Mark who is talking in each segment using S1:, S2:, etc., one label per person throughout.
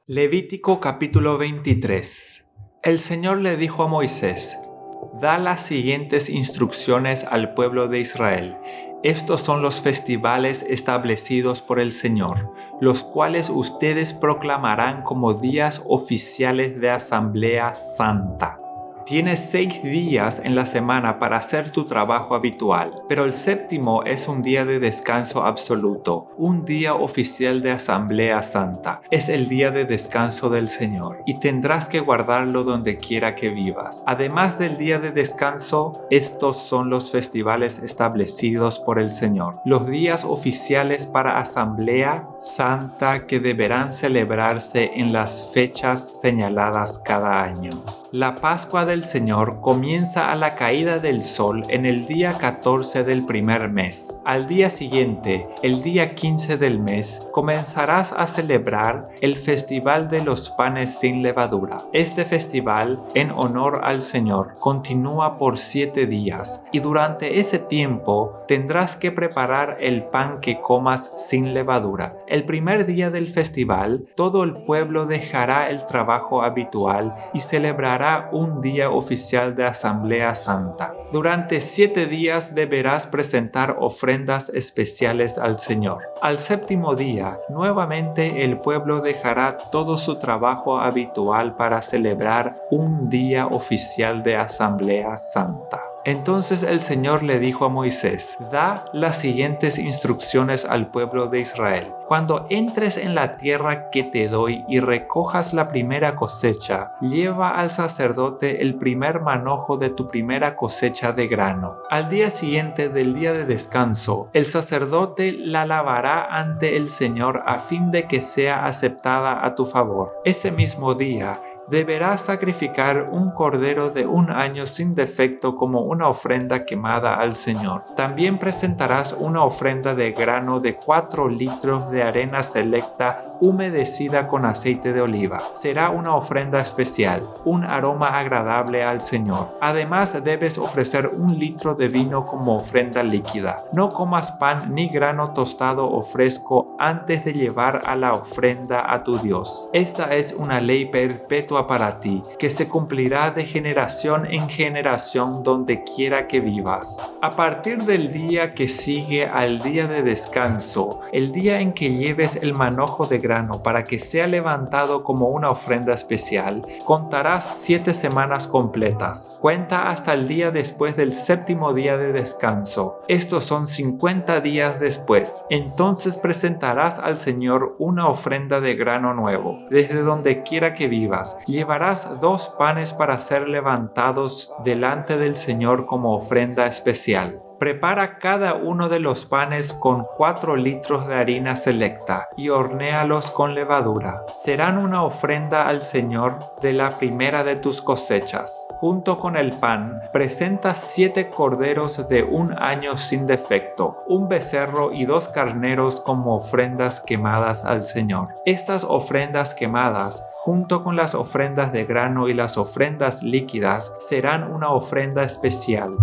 S1: Levítico capítulo 23. El Señor le dijo a Moisés: da las siguientes instrucciones al pueblo de Israel. Estos son los festivales establecidos por el Señor, los cuales ustedes proclamarán como días oficiales de Asamblea Santa. Tienes 6 días en la semana para hacer tu trabajo habitual, pero el séptimo es un día de descanso absoluto, un día oficial de Asamblea Santa. Es el día de descanso del Señor, y tendrás que guardarlo donde quiera que vivas. Además del día de descanso, estos son los festivales establecidos por el Señor, los días oficiales para Asamblea Santa que deberán celebrarse en las fechas señaladas cada año. La Pascua del Señor comienza a la caída del sol en el día 14 del primer mes. Al día siguiente, el día 15 del mes, comenzarás a celebrar el Festival de los Panes sin Levadura. Este festival, en honor al Señor, continúa por 7 días, y durante ese tiempo tendrás que preparar el pan que comas sin levadura. El primer día del festival, todo el pueblo dejará el trabajo habitual y celebrará un día oficial de Asamblea Santa. Durante 7 días deberás presentar ofrendas especiales al Señor. Al séptimo día, nuevamente el pueblo dejará todo su trabajo habitual para celebrar un día oficial de Asamblea Santa. Entonces el Señor le dijo a Moisés: da las siguientes instrucciones al pueblo de Israel. Cuando entres en la tierra que te doy y recojas la primera cosecha, lleva al sacerdote el primer manojo de tu primera cosecha de grano. Al día siguiente del día de descanso, el sacerdote la lavará ante el Señor a fin de que sea aceptada a tu favor. Ese mismo día, deberás sacrificar un cordero de 1 año sin defecto como una ofrenda quemada al Señor. También presentarás una ofrenda de grano de 4 litros de arena selecta humedecida con aceite de oliva. Será una ofrenda especial, un aroma agradable al Señor. Además, debes ofrecer 1 litro de vino como ofrenda líquida. No comas pan ni grano tostado o fresco antes de llevar a la ofrenda a tu Dios. Esta es una ley perpetua para ti, que se cumplirá de generación en generación donde quiera que vivas. A partir del día que sigue al día de descanso, el día en que lleves el manojo de grano para que sea levantado como una ofrenda especial, contarás 7 semanas completas. Cuenta hasta el día después del séptimo día de descanso. Estos son 50 días después. Entonces presentarás al Señor una ofrenda de grano nuevo, desde donde quiera que vivas. Llevarás 2 panes para ser levantados delante del Señor como ofrenda especial. Prepara cada uno de los panes con 4 litros de harina selecta y hornéalos con levadura. Serán una ofrenda al Señor de la primera de tus cosechas. Junto con el pan, presenta 7 corderos de 1 año sin defecto, 1 becerro y 2 carneros como ofrendas quemadas al Señor. Estas ofrendas quemadas, junto con las ofrendas de grano y las ofrendas líquidas, serán una ofrenda especial,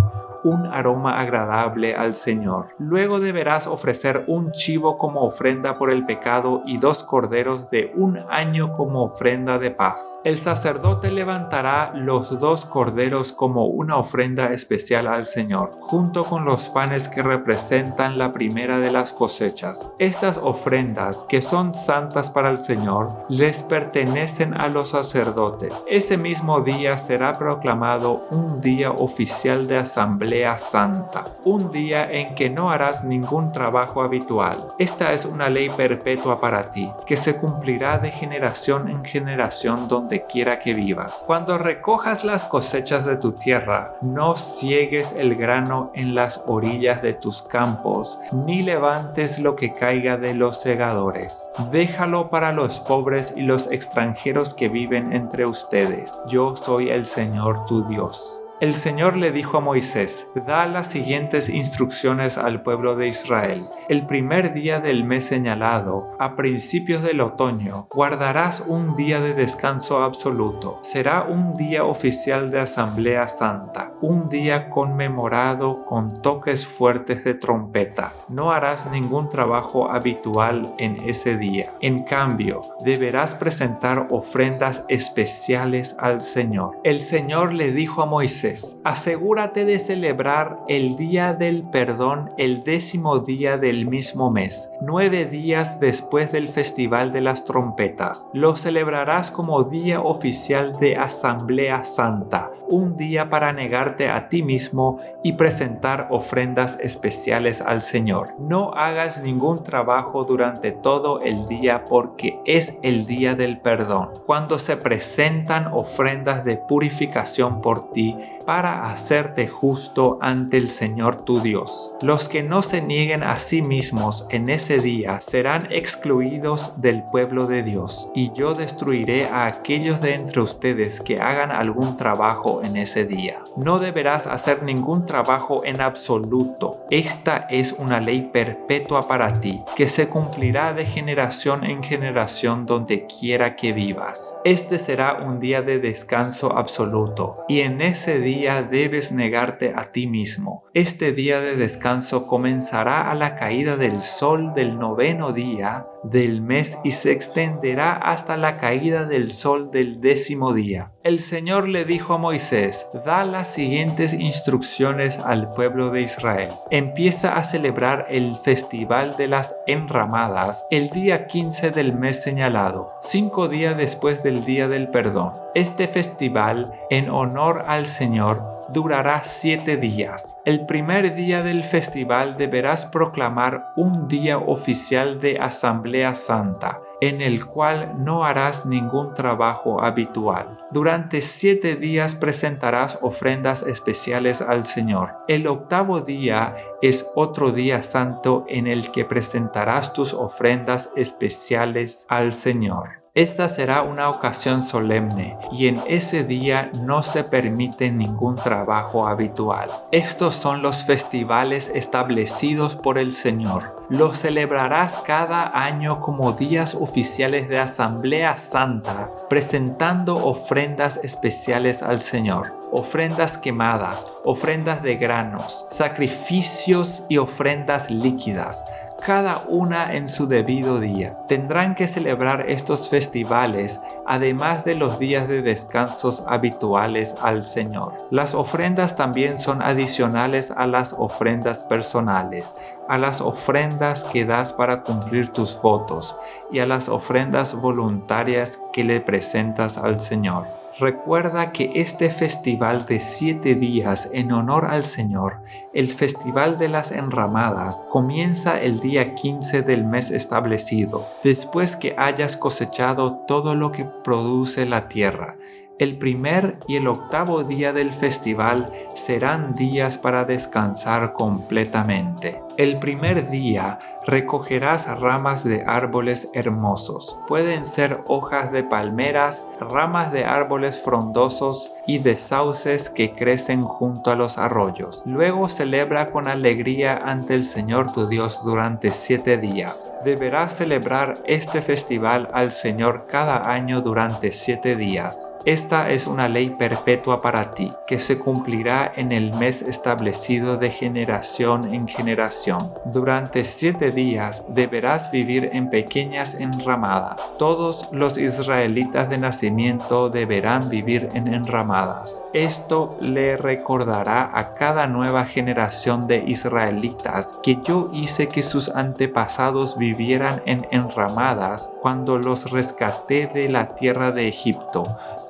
S1: un aroma agradable al Señor. Luego deberás ofrecer 1 chivo como ofrenda por el pecado y 2 corderos de 1 año como ofrenda de paz. El sacerdote levantará los 2 corderos como una ofrenda especial al Señor, junto con los panes que representan la primera de las cosechas. Estas ofrendas, que son santas para el Señor, les pertenecen a los sacerdotes. Ese mismo día será proclamado un día oficial de Asamblea Santa, un día en que no harás ningún trabajo habitual. Esta es una ley perpetua para ti, que se cumplirá de generación en generación donde quiera que vivas. Cuando recojas las cosechas de tu tierra, no ciegues el grano en las orillas de tus campos, ni levantes lo que caiga de los segadores. Déjalo para los pobres y los extranjeros que viven entre ustedes. Yo soy el Señor tu Dios. El Señor le dijo a Moisés: da las siguientes instrucciones al pueblo de Israel. El primer día del mes señalado, a principios del otoño, guardarás un día de descanso absoluto. Será un día oficial de Asamblea Santa, un día conmemorado con toques fuertes de trompeta. No harás ningún trabajo habitual en ese día. En cambio, deberás presentar ofrendas especiales al Señor. El Señor le dijo a Moisés: asegúrate de celebrar el día del perdón el 10º día del mismo mes, 9 días después del Festival de las Trompetas. Lo celebrarás como día oficial de Asamblea Santa, un día para negarte a ti mismo y presentar ofrendas especiales al Señor. No hagas ningún trabajo durante todo el día porque es el día del perdón, cuando se presentan ofrendas de purificación por ti para hacerte justo ante el Señor tu Dios. Los que no se nieguen a sí mismos en ese día serán excluidos del pueblo de Dios, y yo destruiré a aquellos de entre ustedes que hagan algún trabajo en ese día. No deberás hacer ningún trabajo en absoluto. Esta es una ley perpetua para ti, que se cumplirá de generación en generación donde quiera que vivas. Este será un día de descanso absoluto, y en ese día debes negarte a ti mismo. Este día de descanso comenzará a la caída del sol del 9º día del mes y se extenderá hasta la caída del sol del 10º día. El Señor le dijo a Moisés: da las siguientes instrucciones al pueblo de Israel. Empieza a celebrar el Festival de las Enramadas el día 15 del mes señalado, 5 días después del Día del Perdón. Este festival, en honor al Señor, durará 7 días. El primer día del festival deberás proclamar un día oficial de Asamblea Santa, en el cual no harás ningún trabajo habitual. Durante 7 días presentarás ofrendas especiales al Señor. El 8º día es otro día santo en el que presentarás tus ofrendas especiales al Señor. Esta será una ocasión solemne y en ese día no se permite ningún trabajo habitual. Estos son los festivales establecidos por el Señor. Los celebrarás cada año como días oficiales de Asamblea Santa, presentando ofrendas especiales al Señor. Ofrendas quemadas, ofrendas de granos, sacrificios y ofrendas líquidas, cada una en su debido día. Tendrán que celebrar estos festivales, además de los días de descansos habituales al Señor. Las ofrendas también son adicionales a las ofrendas personales, a las ofrendas que das para cumplir tus votos y a las ofrendas voluntarias que le presentas al Señor. Recuerda que este festival de 7 días en honor al Señor, el Festival de las Enramadas, comienza el día 15 del mes establecido, después que hayas cosechado todo lo que produce la tierra. El primer y el 8º día del festival serán días para descansar completamente. El primer día recogerás ramas de árboles hermosos. Pueden ser hojas de palmeras, ramas de árboles frondosos y de sauces que crecen junto a los arroyos. Luego celebra con alegría ante el Señor tu Dios durante 7 días. Deberás celebrar este festival al Señor cada año durante 7 días. Esta es una ley perpetua para ti, que se cumplirá en el mes establecido de generación en generación. Durante 7 días deberás vivir en pequeñas enramadas. Todos los israelitas de nacimiento deberán vivir en enramadas. Esto le recordará a cada nueva generación de israelitas que yo hice que sus antepasados vivieran en enramadas cuando los rescaté de la tierra de Egipto.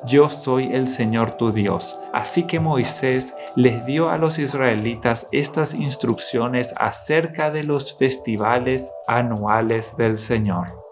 S1: Yo soy el Señor tu Dios. Así que Moisés les dio a los israelitas estas instrucciones acerca de los festivales anuales del Señor.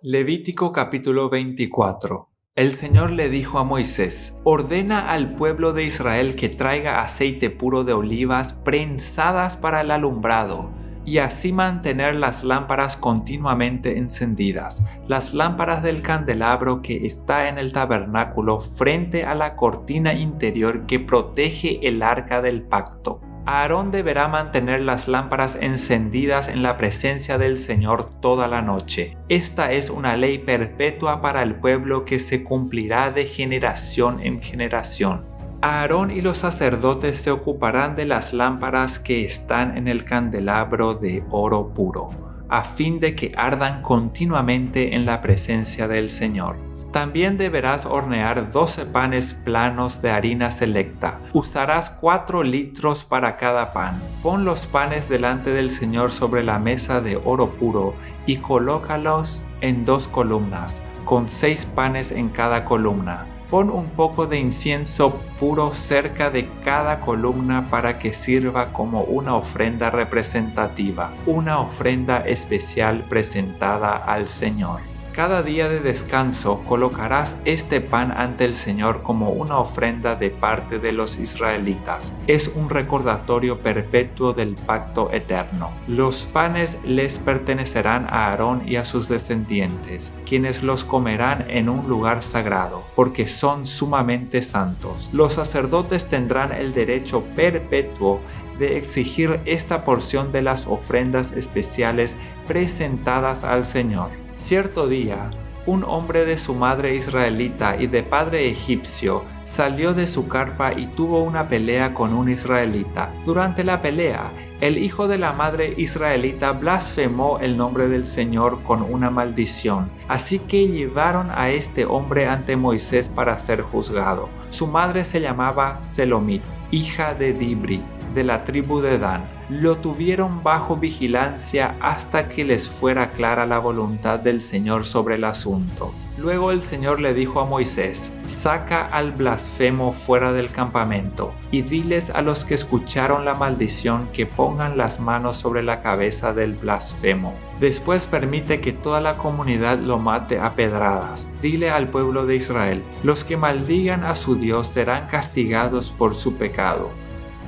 S1: Levítico capítulo 24. El Señor le dijo a Moisés: ordena al pueblo de Israel que traiga aceite puro de olivas prensadas para el alumbrado. y así mantener las lámparas continuamente encendidas, las lámparas del candelabro que está en el tabernáculo frente a la cortina interior que protege el arca del pacto. Aarón deberá mantener las lámparas encendidas en la presencia del Señor toda la noche. Esta es una ley perpetua para el pueblo que se cumplirá de generación en generación. Aarón y los sacerdotes se ocuparán de las lámparas que están en el candelabro de oro puro, a fin de que ardan continuamente en la presencia del Señor. También deberás hornear 12 panes planos de harina selecta. Usarás 4 litros para cada pan. Pon los panes delante del Señor sobre la mesa de oro puro y colócalos en 2 columnas, con 6 panes en cada columna. Pon un poco de incienso puro cerca de cada columna para que sirva como una ofrenda representativa, una ofrenda especial presentada al Señor. Cada día de descanso colocarás este pan ante el Señor como una ofrenda de parte de los israelitas. Es un recordatorio perpetuo del pacto eterno. Los panes les pertenecerán a Aarón y a sus descendientes, quienes los comerán en un lugar sagrado, porque son sumamente santos. Los sacerdotes tendrán el derecho perpetuo de exigir esta porción de las ofrendas especiales presentadas al Señor. Cierto día, un hombre de su madre israelita y de padre egipcio salió de su carpa y tuvo una pelea con un israelita. Durante la pelea, el hijo de la madre israelita blasfemó el nombre del Señor con una maldición. Así que llevaron a este hombre ante Moisés para ser juzgado. Su madre se llamaba Selomit, hija de Dibri, de la tribu de Dan. Lo tuvieron bajo vigilancia hasta que les fuera clara la voluntad del Señor sobre el asunto. Luego el Señor le dijo a Moisés: saca al blasfemo fuera del campamento y diles a los que escucharon la maldición que pongan las manos sobre la cabeza del blasfemo. Después permite que toda la comunidad lo mate a pedradas. Dile al pueblo de Israel: los que maldigan a su Dios serán castigados por su pecado.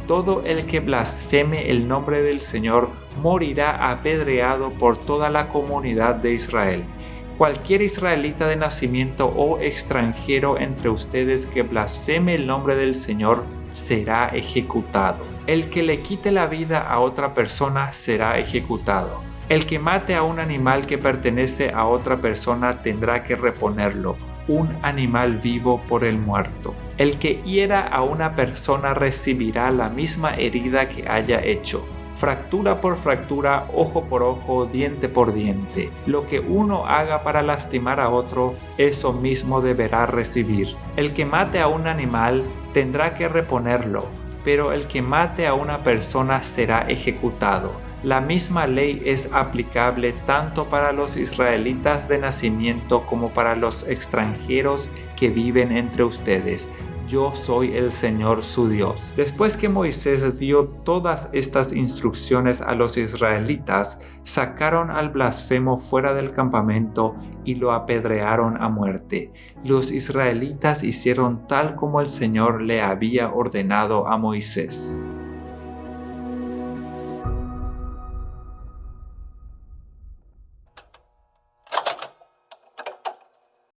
S1: Todo el que blasfeme el nombre del Señor morirá apedreado por toda la comunidad de Israel. Cualquier israelita de nacimiento o extranjero entre ustedes que blasfeme el nombre del Señor será ejecutado. El que le quite la vida a otra persona será ejecutado. El que mate a un animal que pertenece a otra persona tendrá que reponerlo, un animal vivo por el muerto. El que hiera a una persona recibirá la misma herida que haya hecho. Fractura por fractura, ojo por ojo, diente por diente. Lo que uno haga para lastimar a otro, eso mismo deberá recibir. El que mate a un animal tendrá que reponerlo, pero el que mate a una persona será ejecutado. La misma ley es aplicable tanto para los israelitas de nacimiento como para los extranjeros que viven entre ustedes. Yo soy el Señor su Dios. Después que Moisés dio todas estas instrucciones a los israelitas, sacaron al blasfemo fuera del campamento y lo apedrearon a muerte. Los israelitas hicieron tal como el Señor le había ordenado a Moisés.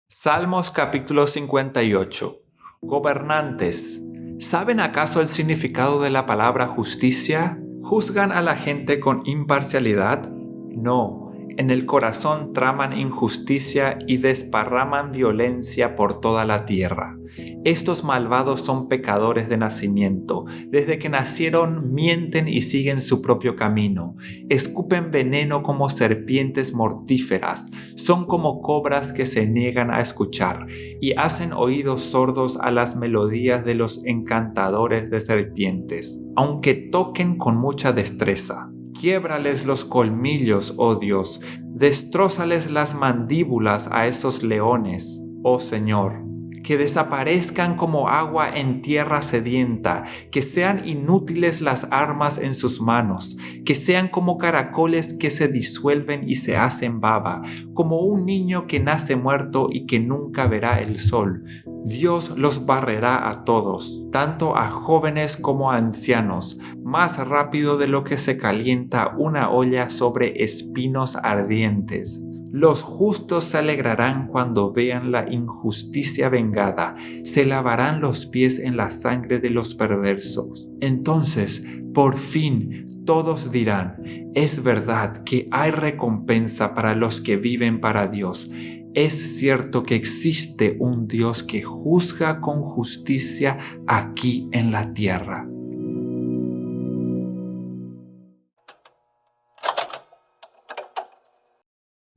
S1: Salmos capítulo 58. Gobernantes, ¿saben acaso el significado de la palabra justicia? ¿Juzgan a la gente con imparcialidad? No, en el corazón traman injusticia y desparraman violencia por toda la tierra. Estos malvados son pecadores de nacimiento. Desde que nacieron mienten y siguen su propio camino. Escupen veneno como serpientes mortíferas. Son como cobras que se niegan a escuchar y hacen oídos sordos a las melodías de los encantadores de serpientes, aunque toquen con mucha destreza. Quiébrales los colmillos, oh Dios, destrózales las mandíbulas a esos leones, oh Señor. que desaparezcan como agua en tierra sedienta, que sean inútiles las armas en sus manos, que sean como caracoles que se disuelven y se hacen baba, como un niño que nace muerto y que nunca verá el sol. Dios los barrerá a todos, tanto a jóvenes como a ancianos, más rápido de lo que se calienta una olla sobre espinos ardientes. Los justos se alegrarán cuando vean la injusticia vengada, se lavarán los pies en la sangre de los perversos. Entonces, por fin, todos dirán, es verdad que hay recompensa para los que viven para Dios. Es cierto que existe un Dios que juzga con justicia aquí en la tierra.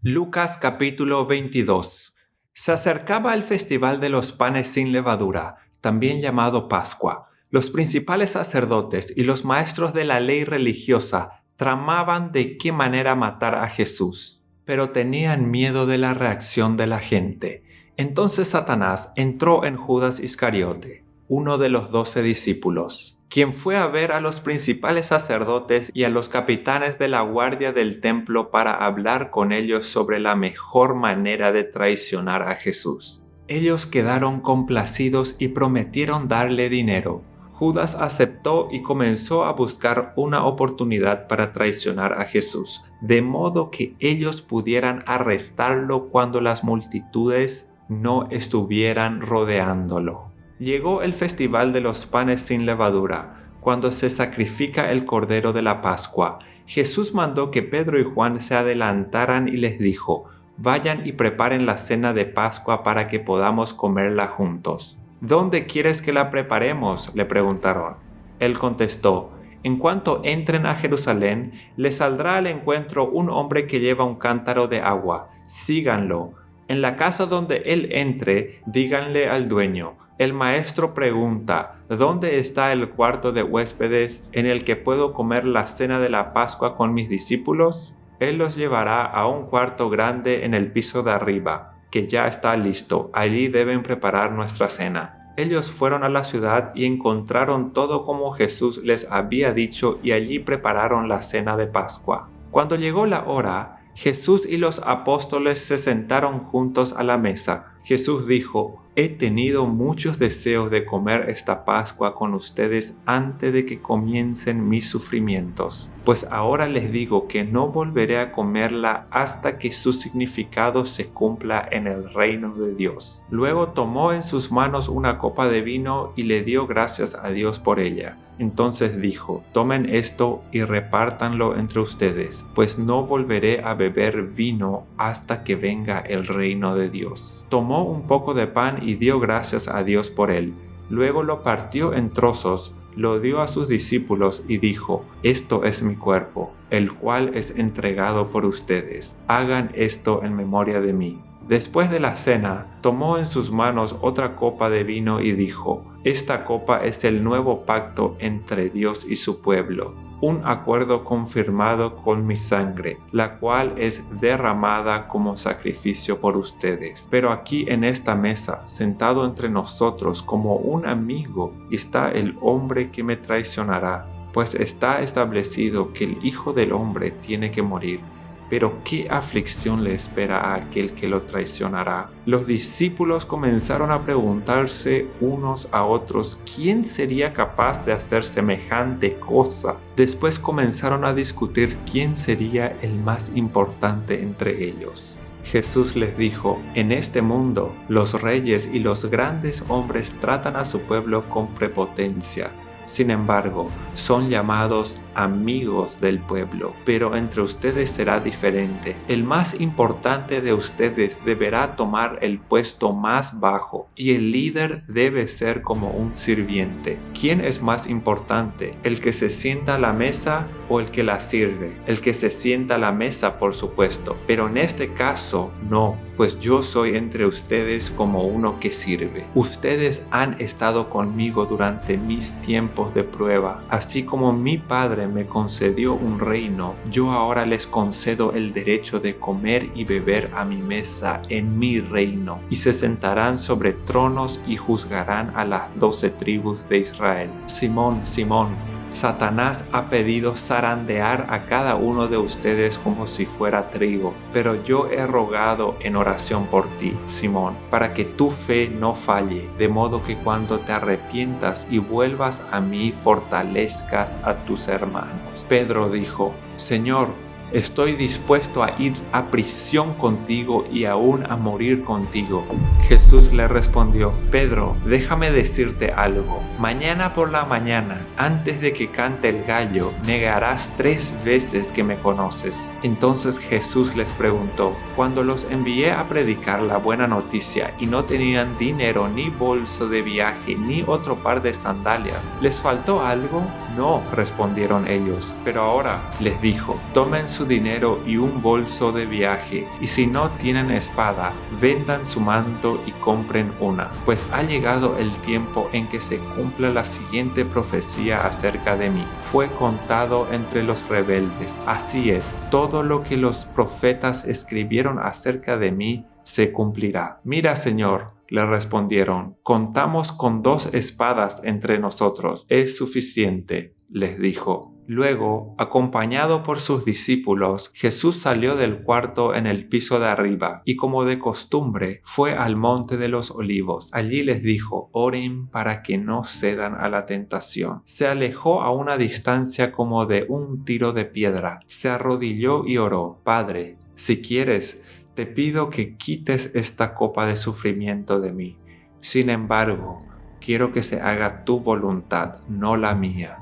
S1: Lucas capítulo 22. Se acercaba el festival de los panes sin levadura, también llamado Pascua. Los principales sacerdotes y los maestros de la ley religiosa tramaban de qué manera matar a Jesús, pero tenían miedo de la reacción de la gente. Entonces Satanás entró en Judas Iscariote, uno de los 12 discípulos, quien fue a ver a los principales sacerdotes y a los capitanes de la guardia del templo para hablar con ellos sobre la mejor manera de traicionar a Jesús. Ellos quedaron complacidos y prometieron darle dinero. Judas aceptó y comenzó a buscar una oportunidad para traicionar a Jesús, de modo que ellos pudieran arrestarlo cuando las multitudes no estuvieran rodeándolo. Llegó el festival de los panes sin levadura, cuando se sacrifica el cordero de la Pascua. Jesús mandó que Pedro y Juan se adelantaran y les dijo, vayan y preparen la cena de Pascua para que podamos comerla juntos. ¿Dónde quieres que la preparemos?, le preguntaron. Él contestó, en cuanto entren a Jerusalén, les saldrá al encuentro un hombre que lleva un cántaro de agua. Síganlo. En la casa donde él entre, díganle al dueño, el maestro pregunta, ¿dónde está el cuarto de huéspedes en el que puedo comer la cena de la Pascua con mis discípulos? Él los llevará a un cuarto grande en el piso de arriba, que ya está listo. Allí deben preparar nuestra cena. Ellos fueron a la ciudad y encontraron todo como Jesús les había dicho y allí prepararon la cena de Pascua. Cuando llegó la hora, Jesús y los apóstoles se sentaron juntos a la mesa. Jesús dijo, he tenido muchos deseos de comer esta Pascua con ustedes antes de que comiencen mis sufrimientos, pues ahora les digo que no volveré a comerla hasta que su significado se cumpla en el reino de Dios. Luego tomó en sus manos una copa de vino y le dio gracias a Dios por ella. Entonces dijo, tomen esto y repártanlo entre ustedes, pues no volveré a beber vino hasta que venga el reino de Dios. Tomó un poco de pan y dio gracias a Dios por él. Luego lo partió en trozos, lo dio a sus discípulos y dijo, esto es mi cuerpo, el cual es entregado por ustedes. Hagan esto en memoria de mí. Después de la cena, tomó en sus manos otra copa de vino y dijo, esta copa es el nuevo pacto entre Dios y su pueblo, un acuerdo confirmado con mi sangre, la cual es derramada como sacrificio por ustedes. Pero aquí en esta mesa, sentado entre nosotros como un amigo, está el hombre que me traicionará, pues está establecido que el Hijo del Hombre tiene que morir. Pero ¿qué aflicción le espera a aquel que lo traicionará? Los discípulos comenzaron a preguntarse unos a otros quién sería capaz de hacer semejante cosa. Después comenzaron a discutir quién sería el más importante entre ellos. Jesús les dijo, en este mundo los reyes y los grandes hombres tratan a su pueblo con prepotencia. Sin embargo, son llamados amigos del pueblo, pero entre ustedes será diferente. El más importante de ustedes deberá tomar el puesto más bajo y el líder debe ser como un sirviente. ¿Quién es más importante? ¿El que se sienta a la mesa o el que la sirve? El que se sienta a la mesa, por supuesto, pero en este caso no, pues yo soy entre ustedes como uno que sirve. Ustedes han estado conmigo durante mis tiempos de prueba, así como mi Padre Padre me concedió un reino, yo ahora les concedo el derecho de comer y beber a mi mesa en mi reino, y se sentarán sobre tronos y juzgarán a las 12 tribus de Israel. Simón, Simón, Satanás ha pedido zarandear a cada uno de ustedes como si fuera trigo, pero yo he rogado en oración por ti, Simón, para que tu fe no falle, de modo que cuando te arrepientas y vuelvas a mí fortalezcas a tus hermanos. Pedro dijo: Señor, estoy dispuesto a ir a prisión contigo y aún a morir contigo. Jesús le respondió: Pedro, déjame decirte algo. Mañana por la mañana, antes de que cante el gallo, negarás 3 veces que me conoces. Entonces Jesús les preguntó: cuando los envié a predicar la buena noticia y no tenían dinero, ni bolso de viaje, ni otro par de sandalias, ¿les faltó algo? No, respondieron ellos. Pero ahora les dijo: tomen su dinero y un bolso de viaje, y si no tienen espada, vendan su manto y compren una, pues ha llegado el tiempo en que se cumpla la siguiente profecía acerca de mí. Fue contado entre los rebeldes. Así es, todo lo que los profetas escribieron acerca de mí se cumplirá. Mira, Señor, le respondieron, contamos con 2 espadas entre nosotros. Es suficiente, les dijo. Luego, acompañado por sus discípulos, Jesús salió del cuarto en el piso de arriba y, como de costumbre, fue al monte de los olivos. Allí les dijo: oren para que no cedan a la tentación. Se alejó a una distancia como de un tiro de piedra. Se arrodilló y oró: Padre, si quieres, te pido que quites esta copa de sufrimiento de mí. Sin embargo, quiero que se haga tu voluntad, no la mía.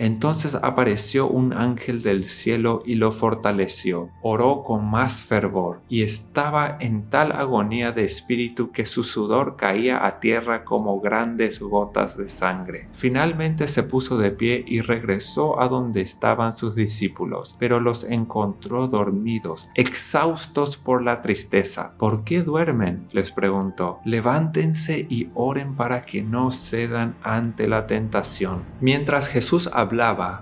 S1: Entonces apareció un ángel del cielo y lo fortaleció. Oró con más fervor y estaba en tal agonía de espíritu que su sudor caía a tierra como grandes gotas de sangre. Finalmente se puso de pie y regresó a donde estaban sus discípulos, pero los encontró dormidos, exhaustos por la tristeza. ¿Por qué duermen?, les preguntó. Levántense y oren para que no cedan ante la tentación. Mientras Jesús hablaba,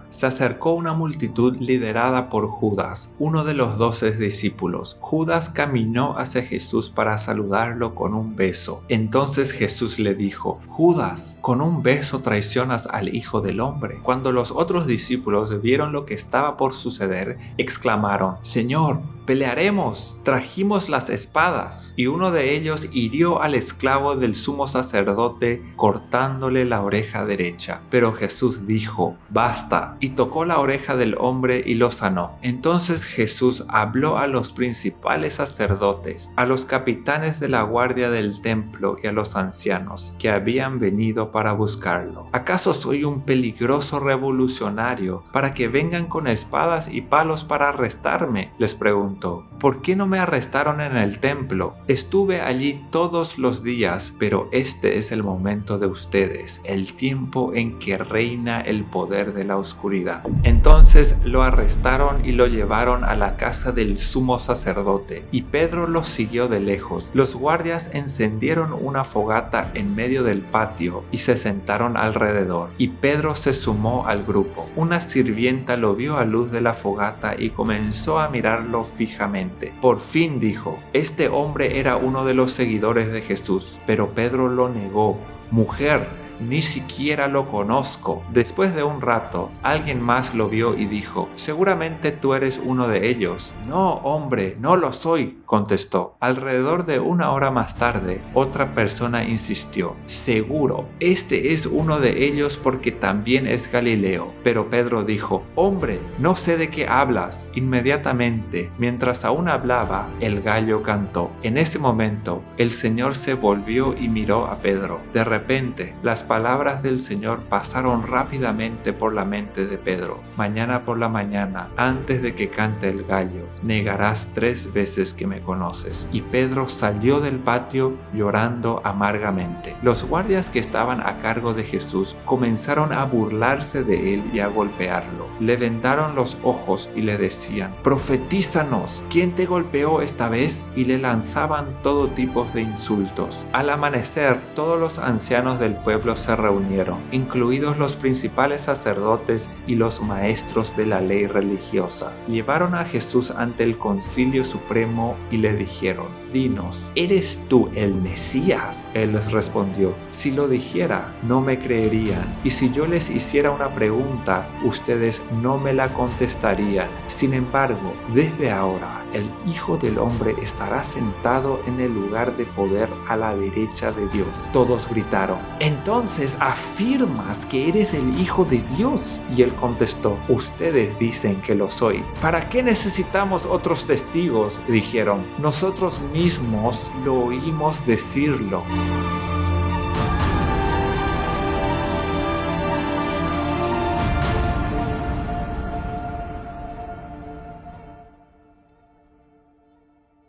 S1: se acercó una multitud liderada por Judas, uno de los 12 discípulos. Judas caminó hacia Jesús para saludarlo con un beso. Entonces Jesús le dijo: Judas, ¿con un beso traicionas al Hijo del Hombre? Cuando los otros discípulos vieron lo que estaba por suceder, exclamaron: Señor, pelearemos, trajimos las espadas. Y uno de ellos hirió al esclavo del sumo sacerdote, cortándole la oreja derecha. Pero Jesús dijo: basta, y tocó la oreja del hombre y lo sanó. Entonces Jesús habló a los principales sacerdotes, a los capitanes de la guardia del templo y a los ancianos que habían venido para buscarlo. ¿Acaso soy un peligroso revolucionario para que vengan con espadas y palos para arrestarme?, les preguntó. ¿Por qué no me arrestaron en el templo? Estuve allí todos los días, pero este es el momento de ustedes, el tiempo en que reina el poder de la oscuridad. Entonces lo arrestaron y lo llevaron a la casa del sumo sacerdote, y Pedro los siguió de lejos. Los guardias encendieron una fogata en medio del patio y se sentaron alrededor, y Pedro se sumó al grupo. Una sirvienta lo vio a luz de la fogata y comenzó a mirarlo fijamente. Por fin dijo: este hombre era uno de los seguidores de Jesús. Pero Pedro lo negó: mujer, ni siquiera lo conozco. Después de un rato, alguien más lo vio y dijo: seguramente tú eres uno de ellos. No, hombre, no lo soy, contestó. Alrededor de 1 hora más tarde, otra persona insistió: seguro, este es uno de ellos porque también es Galileo. Pero Pedro dijo: hombre, no sé de qué hablas. Inmediatamente, mientras aún hablaba, el gallo cantó. En ese momento, el Señor se volvió y miró a Pedro. De repente, las palabras del Señor pasaron rápidamente por la mente de Pedro. Mañana por la mañana, antes de que cante el gallo, negarás 3 veces que me conoces. Y Pedro salió del patio llorando amargamente. Los guardias que estaban a cargo de Jesús comenzaron a burlarse de él y a golpearlo. Le vendaron los ojos y le decían: profetízanos, ¿quién te golpeó esta vez? Y le lanzaban todo tipo de insultos. Al amanecer, todos los ancianos del pueblo pueblo se reunieron, incluidos los principales sacerdotes y los maestros de la ley religiosa. Llevaron a Jesús ante el Concilio Supremo y le dijeron: «Dinos, ¿eres tú el Mesías?». Él les respondió: «Si lo dijera, no me creerían, y si yo les hiciera una pregunta, ustedes no me la contestarían. Sin embargo, desde ahora, el Hijo del Hombre estará sentado en el lugar de poder a la derecha de Dios». Todos gritaron: «¿Entonces afirmas que eres el Hijo de Dios?». Y él contestó: «Ustedes dicen que lo soy. ¿Para qué necesitamos otros testigos?». Dijeron: «Nosotros mismos lo oímos decirlo».